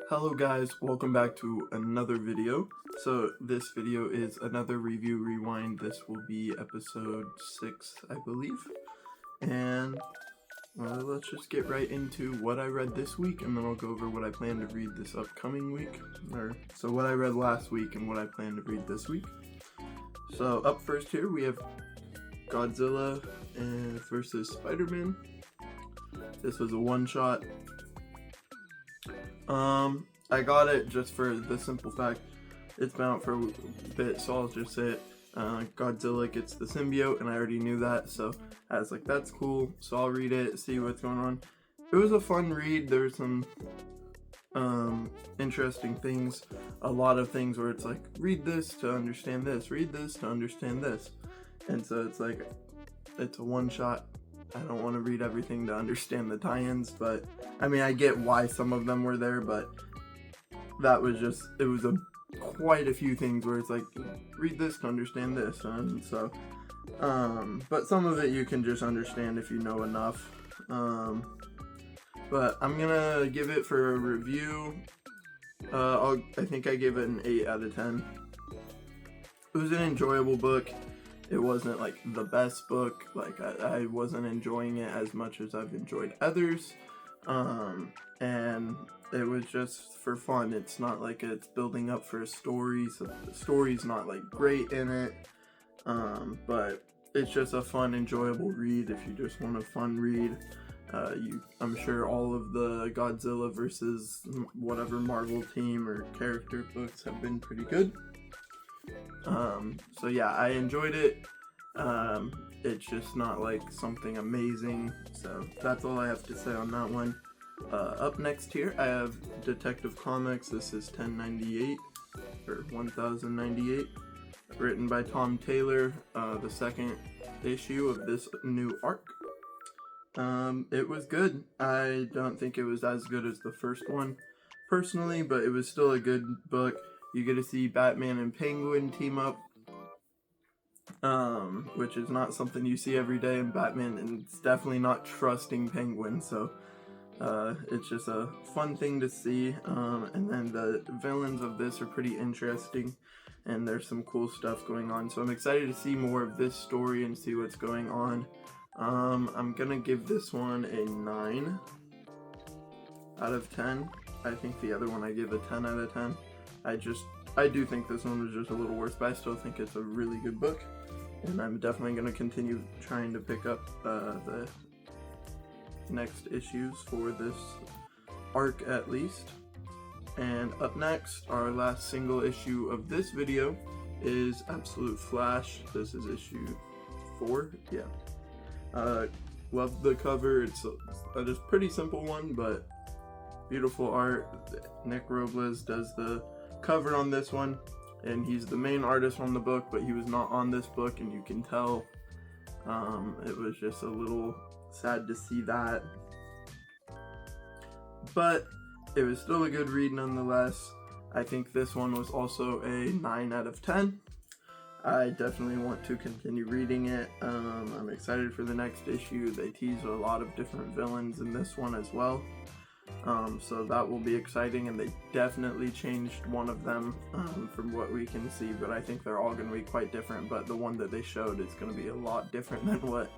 Hello guys, welcome back to another video. So this video is another review rewind. This will be episode 6, I believe. And let's just get right into what I read this week, and then I'll go over what I plan to read this upcoming week. So what I read last week and what I plan to read this week. So up first here we have Godzilla versus Spider-Man. This was a one-shot. I got it just for the simple fact it's been out for a bit, so I'll just say it. Godzilla gets the symbiote, and I already knew that, so I was like, that's cool, so I'll read it, see what's going on. It was a fun read. There were some interesting things, a lot of things where it's like, read this to understand this, read this to understand this, and so it's like, it's a one-shot. I don't want to read everything to understand the tie-ins, but I mean, I get why some of them were there, but that was just, it was quite a few things where it's like, read this to understand this, and so, but some of it you can just understand if you know enough, but I'm gonna give it for a review. I think I gave it an 8 out of 10. It was an enjoyable book. It wasn't like the best book, like I wasn't enjoying it as much as I've enjoyed others, and it was just for fun. It's not like it's building up for a story, so the story's not like great in it, but it's just a fun, enjoyable read if you just want a fun read. I'm sure all of the Godzilla versus whatever Marvel team or character books have been pretty good. So yeah, I enjoyed it. It's just not like something amazing, so that's all I have to say on that one. Up next here, I have Detective Comics. This is 1098, or 1098, written by Tom Taylor, the second issue of this new arc. It was good. I don't think it was as good as the first one, personally, but it was still a good book. You get to see Batman and Penguin team up, which is not something you see every day in Batman, and it's definitely not trusting Penguin, so it's just a fun thing to see. And then the villains of this are pretty interesting, and there's some cool stuff going on, so I'm excited to see more of this story and see what's going on. I'm gonna give this one a 9 out of 10. I think the other one I gave a 10 out of 10. I do think this one was just a little worse, but I still think it's a really good book, and I'm definitely going to continue trying to pick up the next issues for this arc at least. And up next, our last single issue of this video is Absolute Flash. This is issue 4, yeah. Love the cover. It's a just pretty simple one, but beautiful art. Nick Robles does the cover on this one, and he's the main artist on the book, but he was not on this book, and you can tell. It was just a little sad to see that, but it was still a good read nonetheless. I think this one was also a 9 out of 10. I definitely want to continue reading it. I'm excited for the next issue. They tease a lot of different villains in this one as well. So that will be exciting, and they definitely changed one of them from what we can see, but I think they're all going to be quite different, but the one that they showed is going to be a lot different than what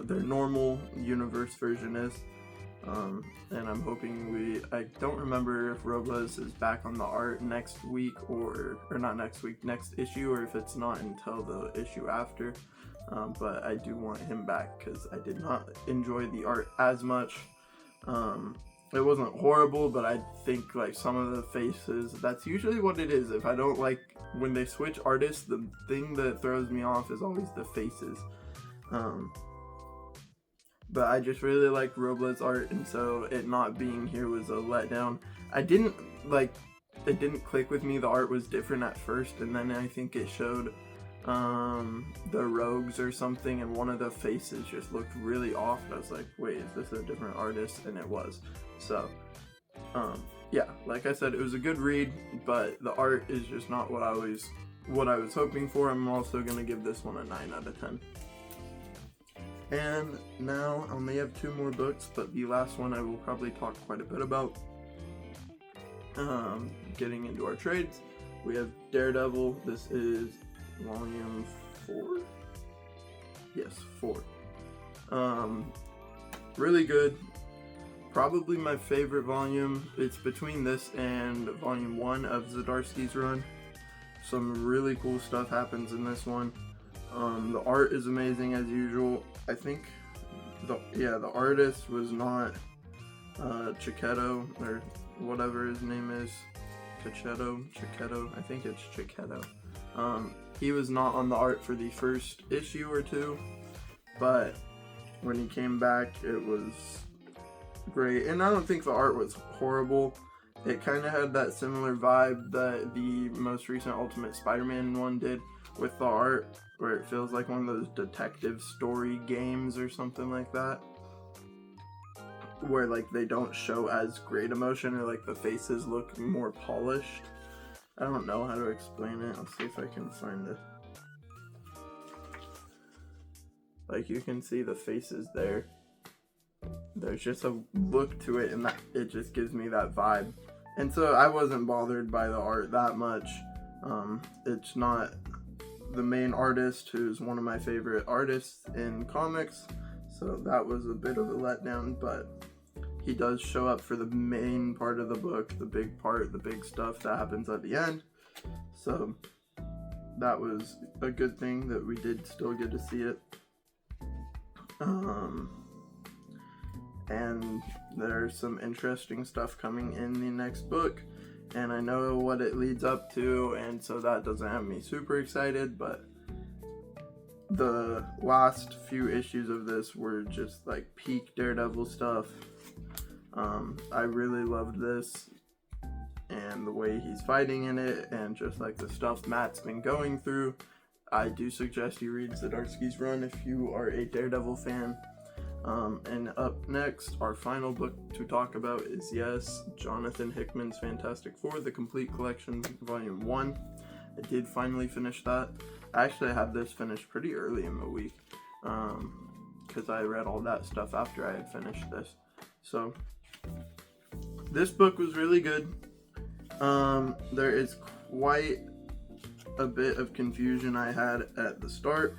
their normal universe version is, and I'm hoping I don't remember if Robles is back on the art next week, or not next week, next issue, or if it's not until the issue after, but I do want him back because I did not enjoy the art as much. It wasn't horrible, but I think like some of the faces, that's usually what it is. If I don't like when they switch artists, the thing that throws me off is always the faces. But I just really liked Robles' art, and so it not being here was a letdown. It didn't click with me. The art was different at first, and then I think it showed the rogues or something, and one of the faces just looked really off, and I was like, wait, is this a different artist? And it was. So yeah, like I said, it was a good read, but the art is just not what I was hoping for. I'm also gonna give this one a 9 out of 10. And now I only have 2 more books, but the last one I will probably talk quite a bit about. Getting into our trades, we have Daredevil. This is volume 4. Yes, 4. Really good. Probably my favorite volume. It's between this and volume 1 of Zdarsky's run. Some really cool stuff happens in this one. The art is amazing as usual. I think the artist was not Chiquetto, or whatever his name is. Chiquetto, I think it's Chiquetto. He was not on the art for the first issue or two, but when he came back, it was great. And I don't think the art was horrible. It kind of had that similar vibe that the most recent Ultimate Spider-Man one did with the art, where it feels like one of those detective story games or something like that, where like they don't show as great emotion, or like the faces look more polished. I don't know how to explain it. I'll see if I can find it. Like, you can see the faces there. There's just a look to it, and that it just gives me that vibe. And so I wasn't bothered by the art that much. It's not the main artist, who's one of my favorite artists in comics, so that was a bit of a letdown, but he does show up for the main part of the book, the big part, the big stuff that happens at the end. So that was a good thing that we did still get to see it. And there's some interesting stuff coming in the next book, and I know what it leads up to, and so that doesn't have me super excited, but the last few issues of this were just like peak Daredevil stuff. I really loved this, and the way he's fighting in it, and just like the stuff Matt's been going through. I do suggest you read Zdarsky's run if you are a Daredevil fan. And up next, our final book to talk about is, yes, Jonathan Hickman's Fantastic Four, The Complete Collection, Volume 1. I did finally finish that. I actually had this finished pretty early in the week, because I read all that stuff after I had finished this. So, this book was really good. There is quite a bit of confusion I had at the start.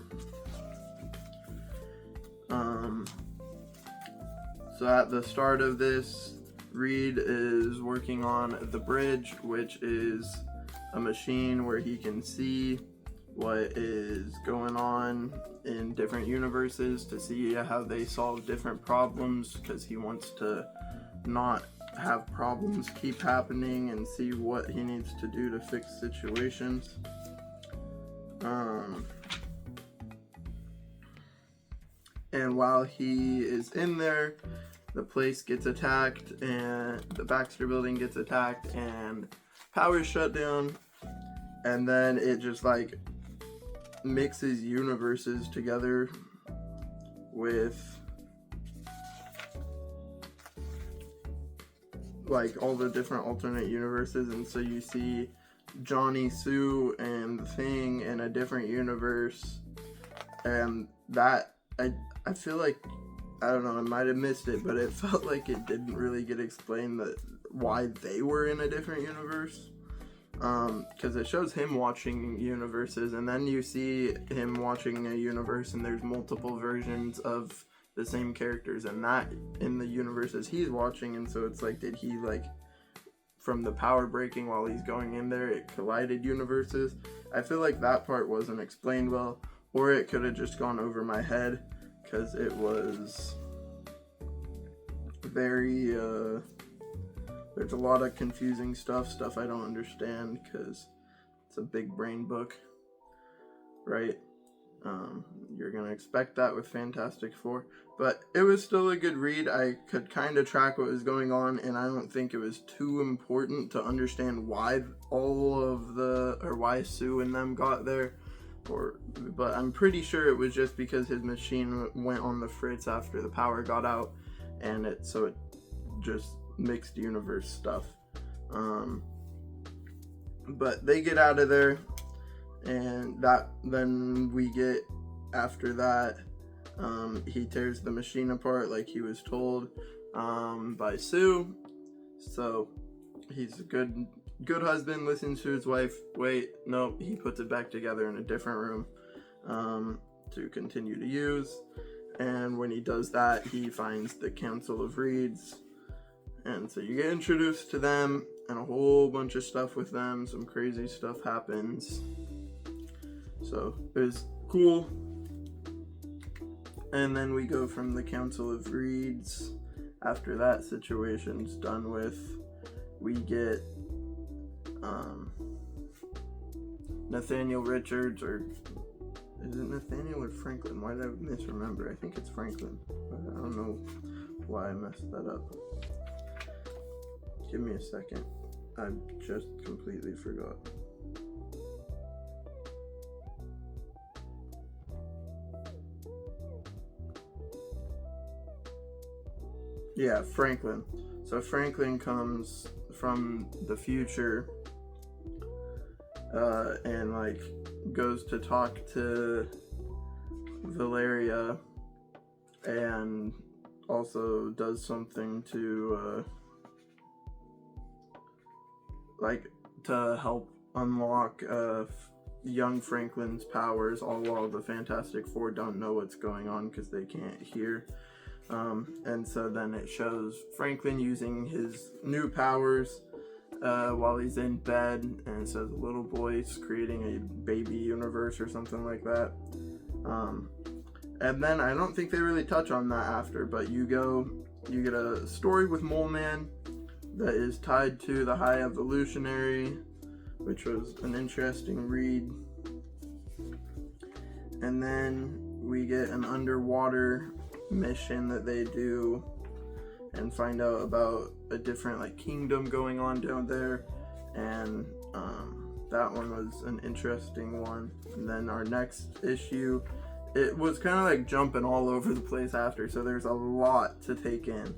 So at the start of this, Reed is working on the bridge, which is a machine where he can see what is going on in different universes to see how they solve different problems, because he wants to not have problems keep happening and see what he needs to do to fix situations. And while he is in there, the place gets attacked, and the Baxter building gets attacked, and power's shut down, and then it just like mixes universes together with like all the different alternate universes, and so you see Johnny, Sue, and the Thing in a different universe, and that I feel like, I don't know, I might have missed it, but it felt like it didn't really get explained that why they were in a different universe, because it shows him watching universes, and then you see him watching a universe and there's multiple versions of the same characters and that in the universes he's watching, and so it's like, did he like, from the power breaking while he's going in there, it collided universes? I feel like that part wasn't explained well, or it could have just gone over my head, because it was very, there's a lot of confusing stuff I don't understand, because it's a big brain book, right? You're gonna expect that with Fantastic Four, but it was still a good read. I could kind of track what was going on, and I don't think it was too important to understand why why Sue and them got there, but I'm pretty sure it was just because his machine went on the fritz after the power got out, and it just mixed universe stuff. But they get out of there, and then we get, after that, he tears the machine apart like he was told by Sue. So he's a good husband, listens to his wife. Wait, no, he puts it back together in a different room to continue to use. And when he does that, he finds the Council of Reeds. And so you get introduced to them and a whole bunch of stuff with them. Some crazy stuff happens. So it was cool. And then we go from the Council of Reeds. After that situation's done with, we get Nathaniel Richards, or is it Nathaniel or Franklin? Why did I misremember? I think it's Franklin. I don't know why I messed that up. Give me a second. I just completely forgot. Yeah, Franklin. So Franklin comes from the future and like goes to talk to Valeria and also does something to to help unlock young Franklin's powers, all while the Fantastic Four don't know what's going on because they can't hear. And so then it shows Franklin using his new powers while he's in bed, and it says a little boy's creating a baby universe or something like that. And then I don't think they really touch on that after, but you get a story with Mole Man that is tied to the High Evolutionary, which was an interesting read. And then we get an underwater mission that they do and find out about a different like kingdom going on down there, and that one was an interesting one. And then our next issue, it was kind of like jumping all over the place after, so there's a lot to take in.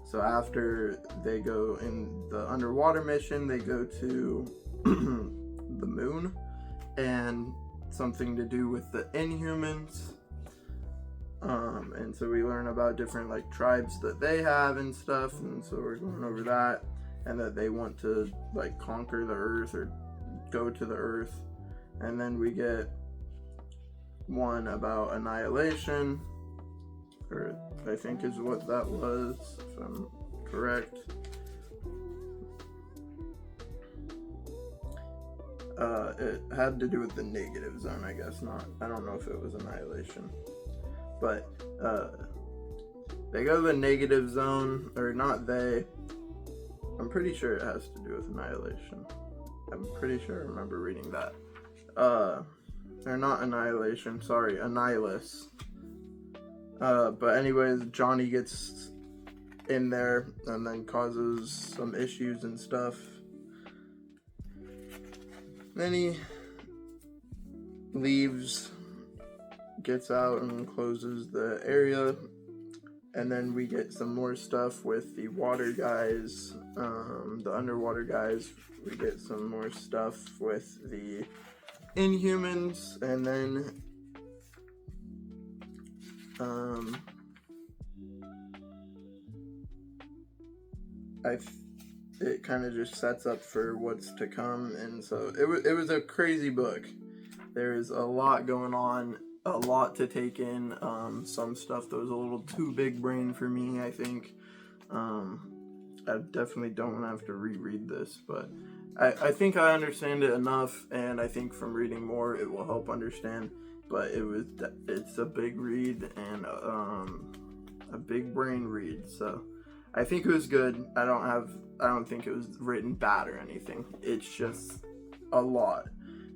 So after they go in the underwater mission, they go to the moon and something to do with the Inhumans. And so we learn about different like tribes that they have and stuff, and so we're going over that, and that they want to like conquer the earth or go to the earth. And then we get one about annihilation, or I think is what that was, if I'm correct. It had to do with the negative zone, I guess. I don't know if it was annihilation. But they go to the negative zone, or not they. I'm pretty sure it has to do with annihilation. I'm pretty sure I remember reading that. Or not annihilation, sorry, Annihilus. But anyways, Johnny gets in there and then causes some issues and stuff. Then he leaves, gets out and closes the area, and then we get some more stuff with the water guys, the underwater guys. We get some more stuff with the Inhumans, and then it kind of just sets up for what's to come. And so it was a crazy book. There's a lot going on, a lot to take in. Some stuff that was a little too big brain for me, I think. I definitely don't have to reread this, but I think I understand it enough, and I think from reading more it will help understand. But it's a big read and a big brain read, so I think it was good. I don't think it was written bad or anything. It's just a lot.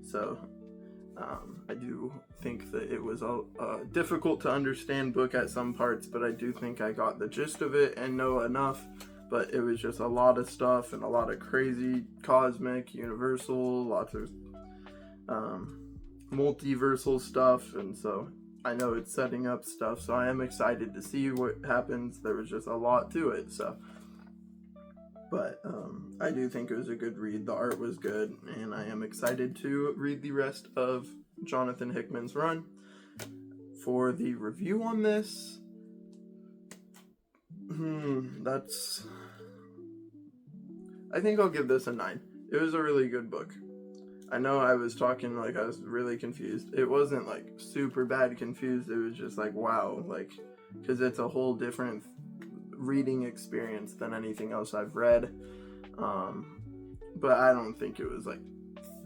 So I do think that it was a difficult to understand book at some parts, but I do think I got the gist of it and know enough. But it was just a lot of stuff and a lot of crazy cosmic, universal, lots of multiversal stuff, and so I know it's setting up stuff, so I am excited to see what happens. There was just a lot to it, so. But I do think it was a good read. The art was good, and I am excited to read the rest of Jonathan Hickman's run. For the review on this, that's I think I'll give this a 9. It was a really good book. I know I was talking like I was really confused. It wasn't like super bad confused. It was just like, wow, like, because it's a whole different reading experience than anything else I've read. But I don't think it was like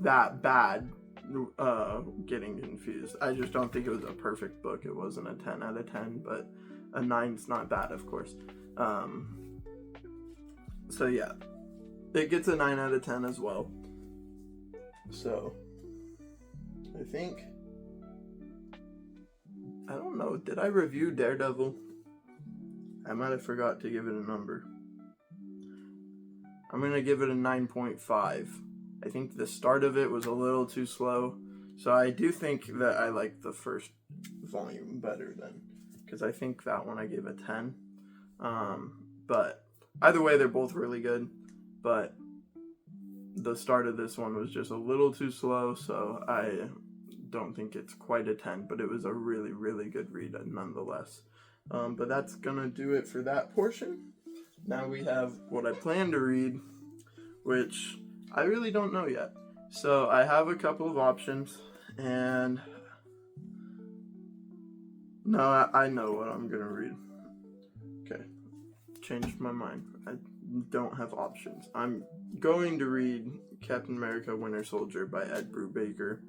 that bad getting confused. I just don't think it was a perfect book. It wasn't a 10 out of 10, but a 9's not bad, of course. So yeah, it gets a 9 out of 10 as well. So I think, I don't know, did I review Daredevil? I might have forgot to give it a number. I'm going to give it a 9.5. I think the start of it was a little too slow. So I do think that I like the first volume better than, because I think that one I gave a 10. But either way, they're both really good. But the start of this one was just a little too slow, so I don't think it's quite a 10, but it was a really, really good read nonetheless. But that's gonna do it for that portion. Now we have what I plan to read, which I really don't know yet. So I have a couple of options, and no, I know what I'm gonna read. Okay, changed my mind. I don't have options. I'm going to read Captain America Winter Soldier by Ed Brubaker,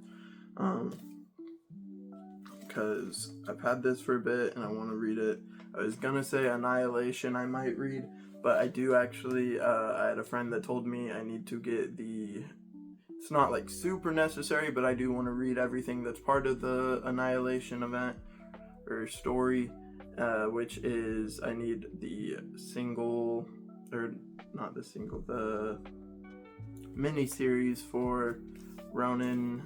because I've had this for a bit and I want to read it. I was gonna say Annihilation I might read, but I do actually, I had a friend that told me I need to get it's not like super necessary, but I do want to read everything that's part of the Annihilation event or story, which is I need the mini-series for Ronin,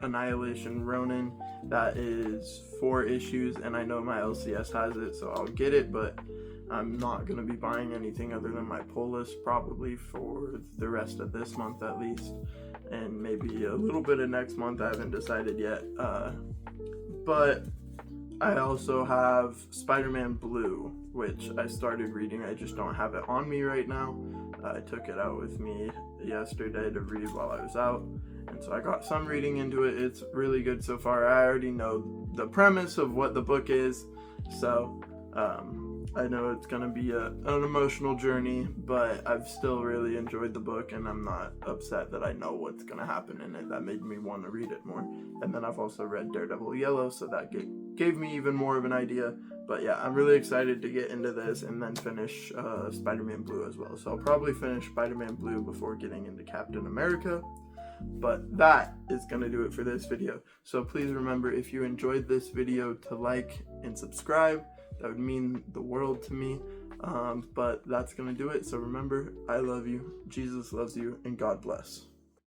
Annihilation Ronin. That is 4 issues, and I know my LCS has it, so I'll get it, but I'm not going to be buying anything other than my pull list probably for the rest of this month at least, and maybe a little bit of next month. I haven't decided yet, but I also have Spider-Man Blue, which I started reading. I just don't have it on me right now. I took it out with me yesterday to read while I was out, and so I got some reading into it. It's really good so far. I already know the premise of what the book is, so I know it's going to be an emotional journey, but I've still really enjoyed the book, and I'm not upset that I know what's going to happen in it. That made me want to read it more. And then I've also read Daredevil Yellow, so that gave me even more of an idea. But yeah, I'm really excited to get into this and then finish Spider-Man Blue as well. So I'll probably finish Spider-Man Blue before getting into Captain America. But that is going to do it for this video. So please remember, if you enjoyed this video, to like and subscribe. That would mean the world to me. But that's going to do it. So remember, I love you, Jesus loves you, and God bless.